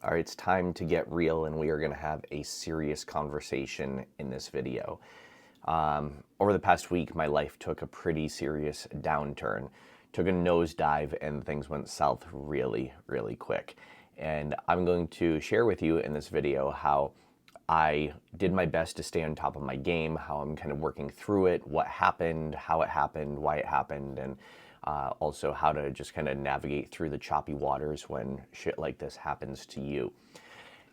All right, it's time to get real, and we are going to have a serious conversation in this video. Over the past week, my life took a pretty serious downturn, took a nosedive, and things went south really, really quick. And I'm going to share with you in this video how I did my best to stay on top of my game, how I'm kind of working through it, what happened, how it happened, why it happened, and also how to just kind of navigate through the choppy waters when shit like this happens to you.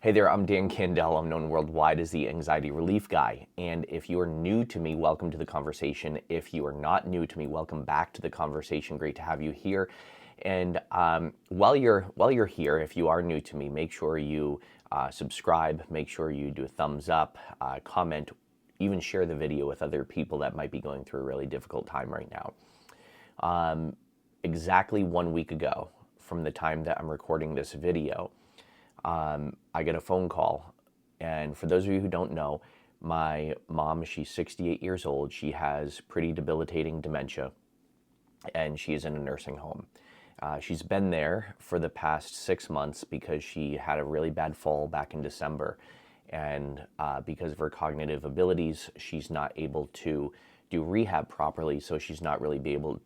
Hey there, I'm Dan Candell. I'm known worldwide as the Anxiety Relief Guy. And if you are new to me, welcome to the conversation. If you are not new to me, welcome back to the conversation. Great to have you here. And while you're here, if you are new to me, make sure you subscribe. Make sure you do a thumbs up, comment, even share the video with other people that might be going through a really difficult time right now. Exactly 1 week ago from the time that I'm recording this video, I get a phone call. And for those of you who don't know, my mom, she's 68 years old. She has pretty debilitating dementia, and she is in a nursing home. She's been there for the past 6 months because she had a really bad fall back in December. And because of her cognitive abilities, she's not able to do rehab properly, so she's not really able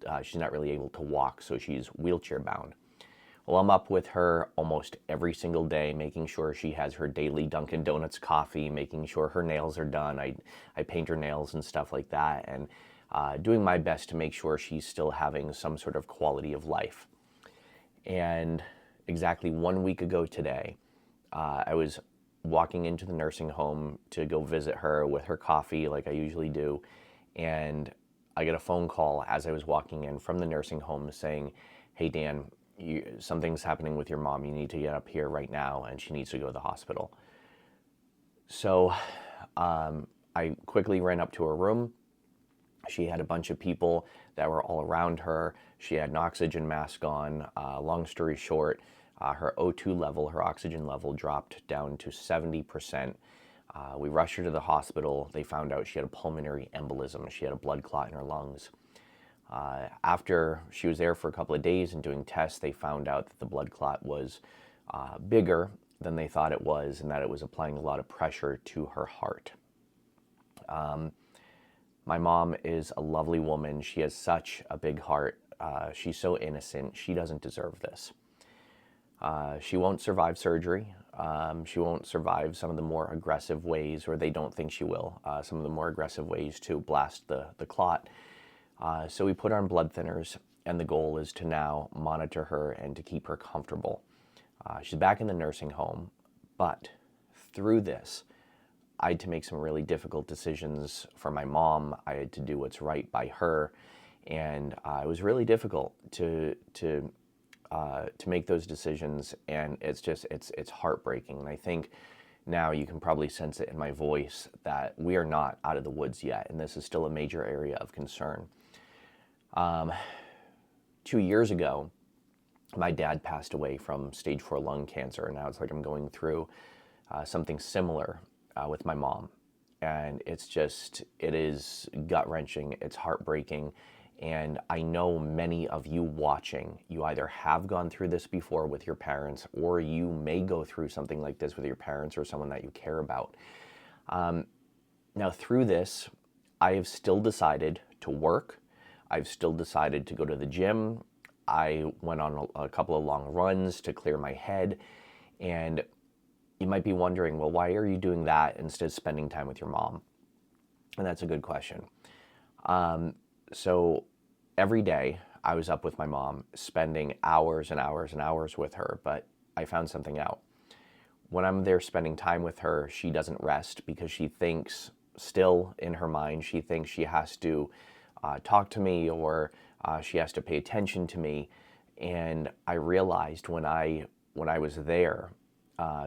to walk, so she's wheelchair bound. Well, I'm up with her almost every single day, making sure she has her daily Dunkin' Donuts coffee, making sure her nails are done. I paint her nails and stuff like that, and doing my best to make sure she's still having some sort of quality of life. And exactly 1 week ago today, I was walking into the nursing home to go visit her with her coffee like I usually do, and I get a phone call as I was walking in from the nursing home saying, "Hey Dan, something's happening with your mom. You need to get up here right now, and she needs to go to the hospital." So I quickly ran up to her room. She had a bunch of people that were all around her. She had an oxygen mask on. Long story short, her O2 level, her oxygen level dropped down to 70%. We rushed her to the hospital. They found out she had a pulmonary embolism. She had a blood clot in her lungs. After she was there for a couple of days and doing tests, they found out that the blood clot was bigger than they thought it was, and that it was applying a lot of pressure to her heart. My mom is a lovely woman. She has such a big heart. She's so innocent. She doesn't deserve this. She won't survive surgery. She won't survive some of the more aggressive ways, or they don't think she will, some of the more aggressive ways to blast the clot. So we put her on blood thinners, and the goal is to now monitor her and to keep her comfortable. She's back in the nursing home, but through this, I had to make some really difficult decisions for my mom. I had to do what's right by her, and it was really difficult to make those decisions, and it's heartbreaking. And I think now you can probably sense it in my voice that we are not out of the woods yet, and this is still a major area of concern. 2 years ago, my dad passed away from stage 4 lung cancer, and now it's like I'm going through something similar with my mom. And it is gut-wrenching, it's heartbreaking, and I know many of you watching, you either have gone through this before with your parents, or you may go through something like this with your parents or someone that you care about. Now through this, I have still decided to work. I've still decided to go to the gym. I went on a couple of long runs to clear my head. And you might be wondering, well, why are you doing that instead of spending time with your mom? And that's a good question. So every day I was up with my mom, spending hours and hours and hours with her, but I found something out. When I'm there spending time with her, she doesn't rest because she thinks, still in her mind, she thinks she has to talk to me, or she has to pay attention to me. And I realized when I was there,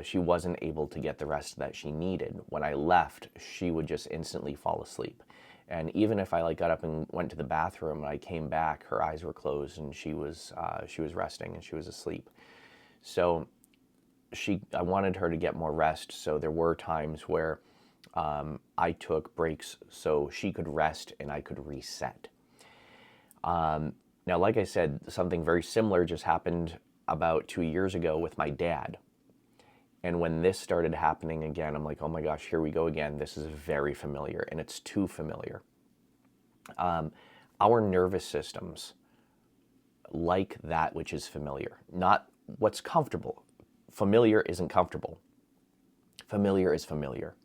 she wasn't able to get the rest that she needed. When I left, she would just instantly fall asleep. And even if I got up and went to the bathroom and I came back, her eyes were closed and she was resting and she was asleep. So I wanted her to get more rest. So there were times where I took breaks so she could rest and I could reset. Now, like I said, something very similar just happened about 2 years ago with my dad. And when this started happening again, I'm like, oh my gosh, here we go again. This is very familiar, and it's too familiar. Our nervous systems like that which is familiar, not what's comfortable. Familiar isn't comfortable. Familiar is familiar.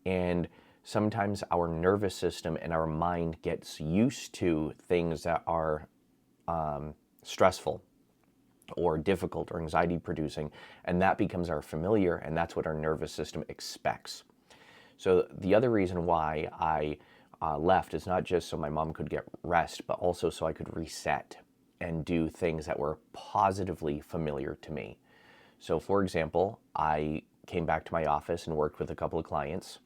And sometimes our nervous system and our mind gets used to things that are stressful or difficult or anxiety producing, and that becomes our familiar, and that's what our nervous system expects. So the other reason why I left is not just so my mom could get rest, but also so I could reset and do things that were positively familiar to me. So for example, I came back to my office and worked with a couple of clients.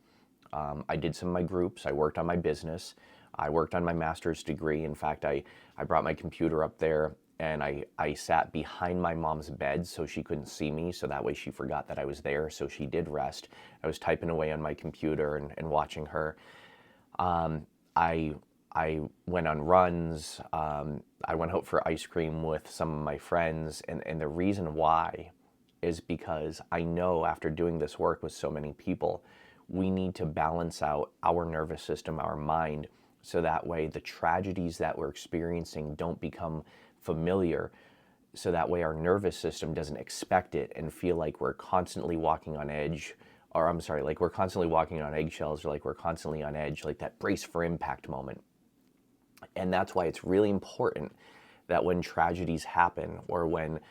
I did some of my groups. I worked on my business. I worked on my master's degree. In fact, I brought my computer up there and I sat behind my mom's bed so she couldn't see me. So that way she forgot that I was there. So she did rest. I was typing away on my computer and watching her. I went on runs. I went out for ice cream with some of my friends. And the reason why is because I know after doing this work with so many people, we need to balance out our nervous system, our mind, so that way the tragedies that we're experiencing don't become familiar, so that way our nervous system doesn't expect it and feel like we're constantly walking on edge, or I'm sorry, like we're constantly walking on eggshells, or like we're constantly on edge, like that brace for impact moment. And that's why it's really important that when tragedies happen, or when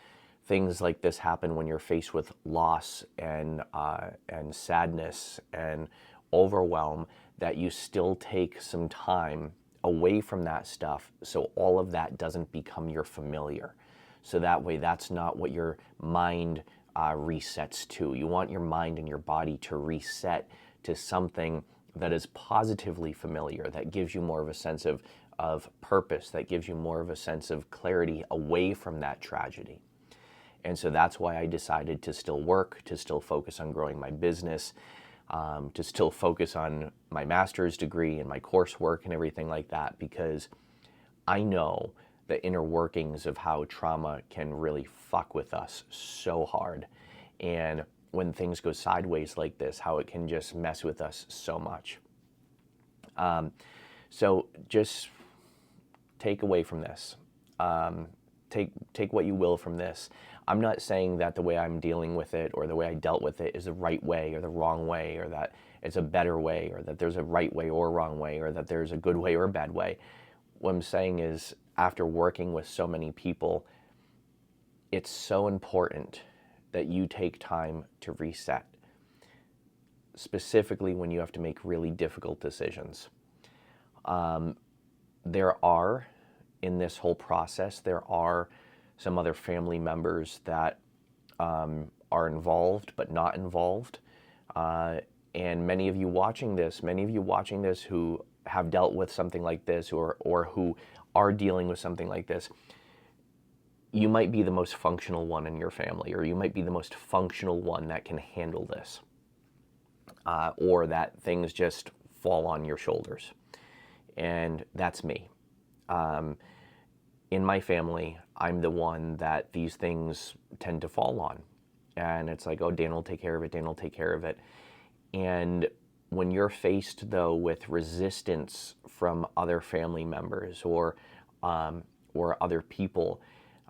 things like this happen, when you're faced with loss and sadness and overwhelm, that you still take some time away from that stuff so all of that doesn't become your familiar. So that way that's not what your mind resets to. You want your mind and your body to reset to something that is positively familiar, that gives you more of a sense of purpose, that gives you more of a sense of clarity away from that tragedy. And so that's why I decided to still work, to still focus on growing my business, to still focus on my master's degree and my coursework and everything like that, because I know the inner workings of how trauma can really fuck with us so hard. And when things go sideways like this, how it can just mess with us so much. So just take away from this. Take what you will from this. I'm not saying that the way I'm dealing with it or the way I dealt with it is the right way or the wrong way, or that it's a better way, or that there's a right way or a wrong way, or that there's a good way or a bad way. What I'm saying is, after working with so many people, it's so important that you take time to reset, specifically when you have to make really difficult decisions. There are, in this whole process, there are some other family members that are involved but not involved. And many of you watching this who have dealt with something like this, or who are dealing with something like this, you might be the most functional one in your family, or you might be the most functional one that can handle this, or that things just fall on your shoulders. And that's me. In my family, I'm the one that these things tend to fall on. And it's like, oh, Dan will take care of it, Dan will take care of it. And when you're faced, though, with resistance from other family members or other people,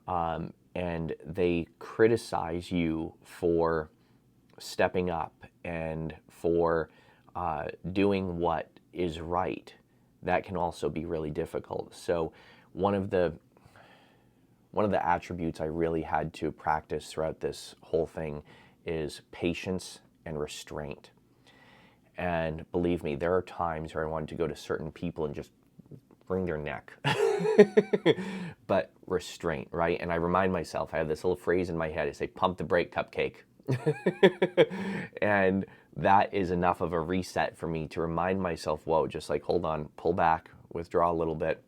and they criticize you for stepping up and for doing what is right, that can also be really difficult. So one of the attributes I really had to practice throughout this whole thing is patience and restraint. And believe me, there are times where I wanted to go to certain people and just wring their neck. But restraint, right? And I remind myself, I have this little phrase in my head, I say, pump the brake, cupcake. And that is enough of a reset for me to remind myself, whoa, just like, hold on, pull back, withdraw a little bit.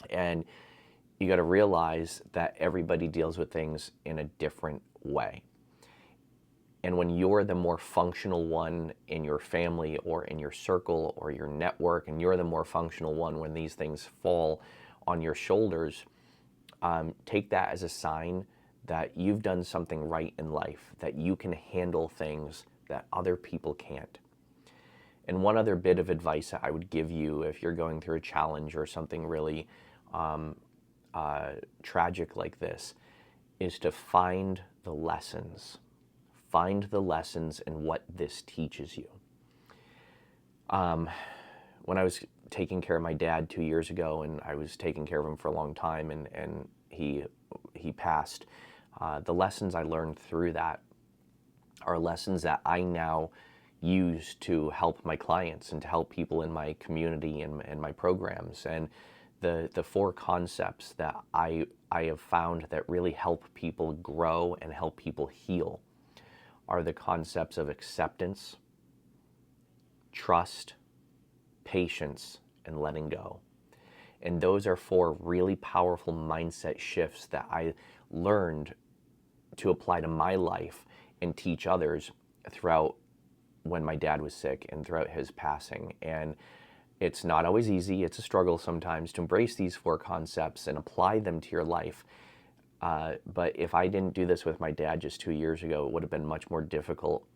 And you got to realize that everybody deals with things in a different way. And when you're the more functional one in your family or in your circle or your network, and you're the more functional one when these things fall on your shoulders, take that as a sign that you've done something right in life, that you can handle things that other people can't. And one other bit of advice that I would give you if you're going through a challenge or something really tragic like this is to find the lessons. Find the lessons in what this teaches you. When I was taking care of my dad 2 years ago, and I was taking care of him for a long time, and he passed, the lessons I learned through that are lessons that I now use to help my clients and to help people in my community and my programs. And the 4 concepts that I have found that really help people grow and help people heal are the concepts of acceptance, trust, patience, and letting go. And those are 4 really powerful mindset shifts that I learned to apply to my life and teach others throughout when my dad was sick and throughout his passing. And it's not always easy. It's a struggle sometimes to embrace these 4 concepts and apply them to your life. But if I didn't do this with my dad just 2 years ago, it would have been much more difficult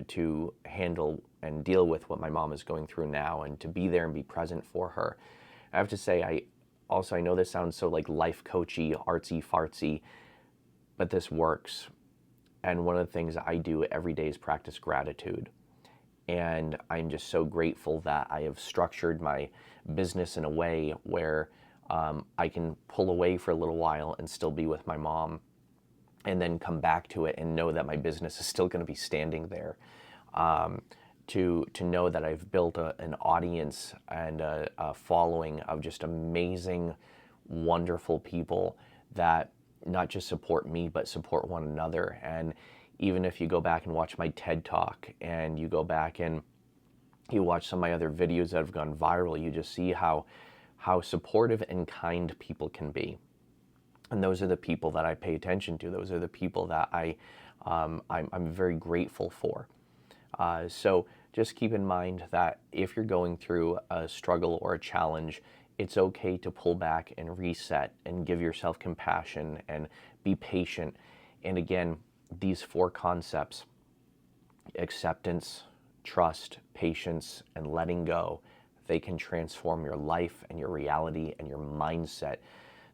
to handle and deal with what my mom is going through now, and to be there and be present for her. I have to say, I know this sounds so like life coachy, artsy fartsy, but this works. And one of the things I do every day is practice gratitude. And I'm just so grateful that I have structured my business in a way where I can pull away for a little while and still be with my mom, and then come back to it and know that my business is still going to be standing there. To know that I've built an audience and a following of just amazing, wonderful people that not just support me, but support one another. And even if you go back and watch my TED Talk, and you go back and you watch some of my other videos that have gone viral, you just see how supportive and kind people can be. And those are the people that I pay attention to. Those are the people that I'm very grateful for. So just keep in mind that if you're going through a struggle or a challenge, it's okay to pull back and reset and give yourself compassion and be patient. And again, these 4 concepts, acceptance, trust, patience, and letting go, they can transform your life and your reality and your mindset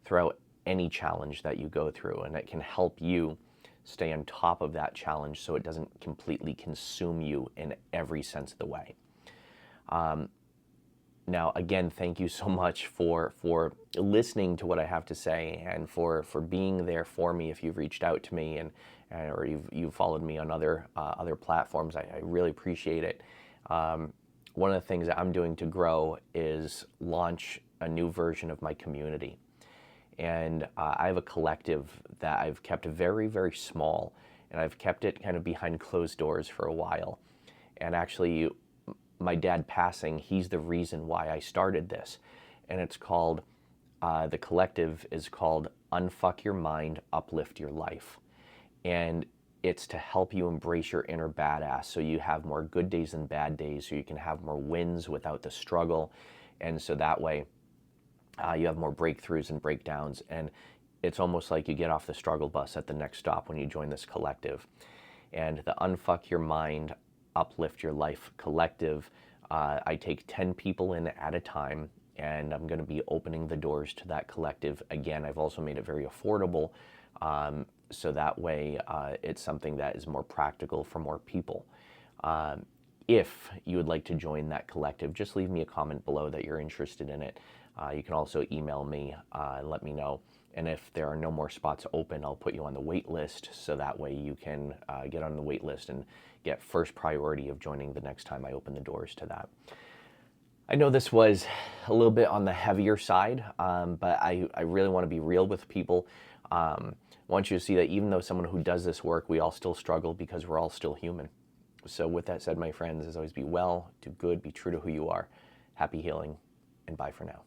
throughout any challenge that you go through. And it can help you stay on top of that challenge so it doesn't completely consume you in every sense of the way. Now, again, thank you so much for listening to what I have to say, and for being there for me if you've reached out to me or you've followed me on other platforms. I really appreciate it. One of the things that I'm doing to grow is launch a new version of my community. And I have a collective that I've kept very, very small, and I've kept it kind of behind closed doors for a while. And actually, my dad passing, he's the reason why I started this. And it's called, the collective is called Unfuck Your Mind, Uplift Your Life. And it's to help you embrace your inner badass so you have more good days than bad days, so you can have more wins without the struggle. And so that way, you have more breakthroughs and breakdowns, and it's almost like you get off the struggle bus at the next stop when you join this collective. And the Unfuck Your Mind, Uplift Your Life collective, I take 10 people in at a time, and I'm going to be opening the doors to that collective. Again, I've also made it very affordable, so that way it's something that is more practical for more people. If you would like to join that collective, just leave me a comment below that you're interested in it. You can also email me and let me know. And if there are no more spots open, I'll put you on the wait list, so that way you can get on the wait list and get first priority of joining the next time I open the doors to that. I know this was a little bit on the heavier side, but I really want to be real with people. I want you to see that even though someone who does this work, we all still struggle because we're all still human. So with that said, my friends, as always, be well, do good, be true to who you are. Happy healing, and bye for now.